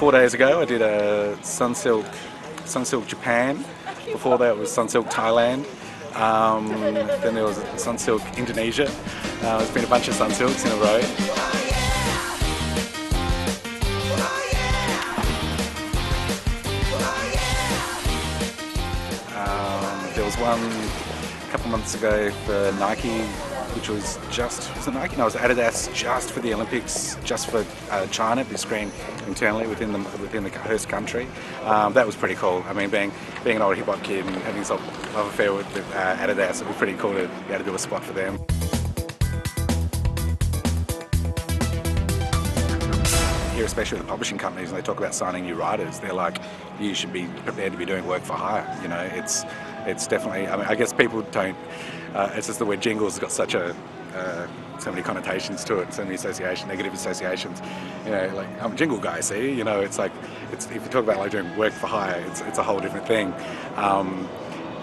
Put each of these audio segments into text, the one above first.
4 days ago I did a Sunsilk Japan. Before that was Sunsilk Thailand. Then there was Sunsilk Indonesia. There's been a bunch of Sunsilks in a row. There was one a couple months ago for Nike, which was it Nike? No, it was Adidas, just for the Olympics, just for China, to be screened internally within the host country. That was pretty cool. I mean, being an old hip hop kid and having some love affair with Adidas, it was pretty cool to be able to do a spot for them. Here, especially with the publishing companies, when they talk about signing new writers, they're like, you should be prepared to be doing work for hire. You know, it's definitely. I mean, I guess people don't. It's just the word jingles has got such so many connotations to it, so many negative associations. You know, like I'm a jingle guy. See, you know, it's like if you talk about like doing work for hire, it's a whole different thing.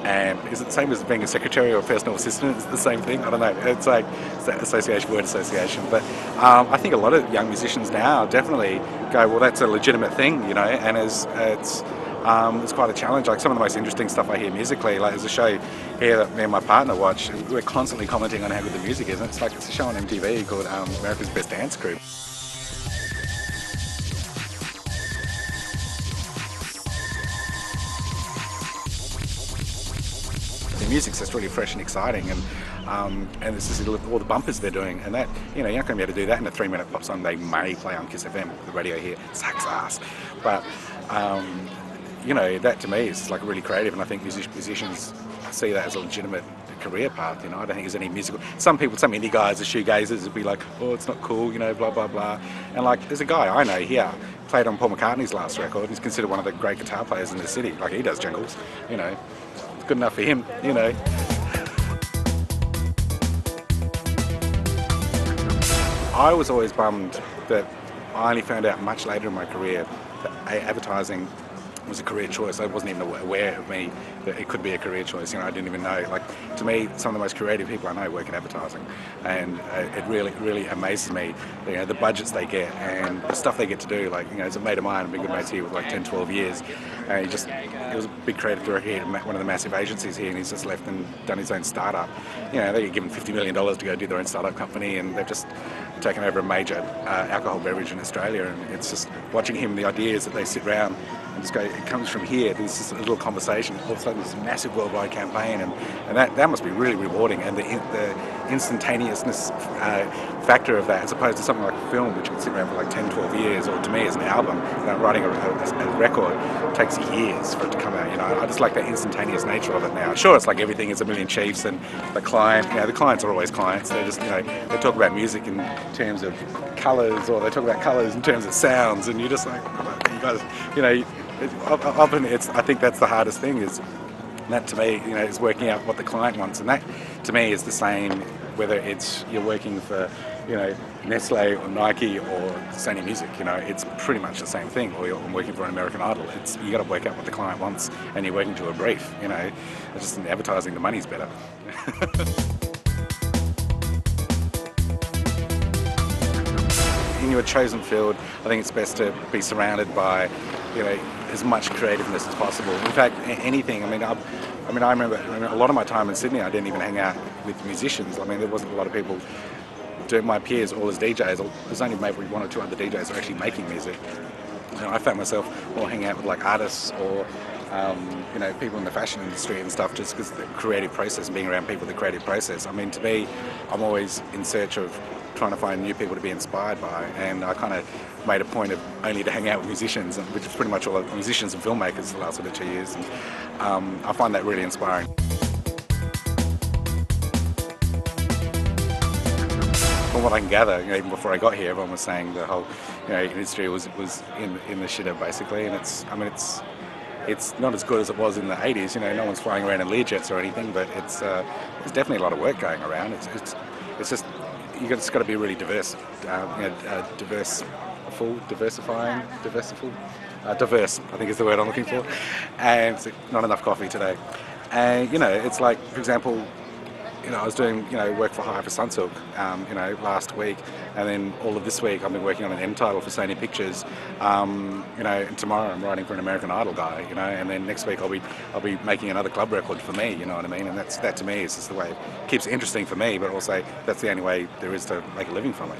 And is it the same as being a secretary or a personal assistant? Is it the same thing? I don't know. It's like it's that word association. But I think a lot of young musicians now definitely go, well, that's a legitimate thing, you know, and it's quite a challenge. Like some of the most interesting stuff I hear musically, like there's a show here that me and my partner watch, and we're constantly commenting on how good the music is. And it's a show on MTV called America's Best Dance Group. The music's just really fresh and exciting, and it's just all the bumpers they're doing, and that, you know, you're not going to be able to do that in a 3-minute pop song they may play on Kiss FM. The radio here sucks ass, but you know, that to me is like really creative, and I think musicians see that as a legitimate career path. You know, I don't think there's any musical. Some indie guys, the shoegazers, would be like, oh, it's not cool, you know, blah blah blah. And like, there's a guy I know here played on Paul McCartney's last record. He's considered one of the great guitar players in the city. Like, he does jingles, you know. It's good enough for him, you know. I was always bummed that I only found out much later in my career that advertising was a career choice. I wasn't even aware of me that it could be a career choice. You know, I didn't even know. Like, to me, some of the most creative people I know work in advertising, and it really amazes me. You know, the budgets they get and the stuff they get to do. Like, you know, as a mate of mine, I've been good mates here with like 10, 12 years, and he was a big creative director here at one of the massive agencies here, and he's just left and done his own startup. You know, they get given $50 million to go do their own startup company, and they've just taken over a major alcohol beverage in Australia, and it's just watching him, the ideas that they sit around and just go, it comes from here, there's just a little conversation, all of a sudden there's a massive worldwide campaign, and that must be really rewarding, and the instantaneousness factor of that, as opposed to something like a film, which can sit around for like 10, 12 years, or to me as an album, you know, writing a record takes years for it to come out. You know, I just like that instantaneous nature of it now. Sure, it's like everything is a million chiefs, and the client, you know, the clients are always clients. They're just, you know, they talk about music in terms of colours, or they talk about colours in terms of sounds, and you're just like, you guys, you know, often I think that's the hardest thing, is that to me, you know, is working out what the client wants, and that to me is the same whether it's you're working for, you know, Nestle or Nike or Sony Music. You know, it's pretty much the same thing. Or you're working for an American Idol. It's, you got to work out what the client wants, and you're working to a brief. You know, it's just in advertising, the money's better. In your chosen field, I think it's best to be surrounded by, you know, as much creativeness as possible. In fact, anything. I remember a lot of my time in Sydney, I didn't even hang out with musicians. I mean, there wasn't a lot of people doing my peers, all as DJs. There's only maybe 1 or 2 other DJs who are actually making music. And I found myself more hanging out with like artists or you know, people in the fashion industry and stuff, just because the creative process and being around people, the creative process. I mean, to me, I'm always in search of trying to find new people to be inspired by, and I kind of made a point of only to hang out with musicians, which is pretty much all musicians and filmmakers the last sort of 2 years, and I find that really inspiring. From what I can gather, you know, even before I got here, everyone was saying the whole, you know, industry was in the shitter basically, and it's not as good as it was in the 80s. You know, no one's flying around in Learjets or anything, but there's definitely a lot of work going around. It's just it's got to be really diverse, diverse. I think is the word I'm looking for. And not enough coffee today. And you know, it's like, for example, I was doing, work for hire for Sunsilk, last week, and then all of this week I've been working on an end title for Sony Pictures. And tomorrow I'm writing for an American Idol guy, and then next week I'll be making another club record for me, you know what I mean? And that to me is just the way it keeps it interesting for me, but also that's the only way there is to make a living from it,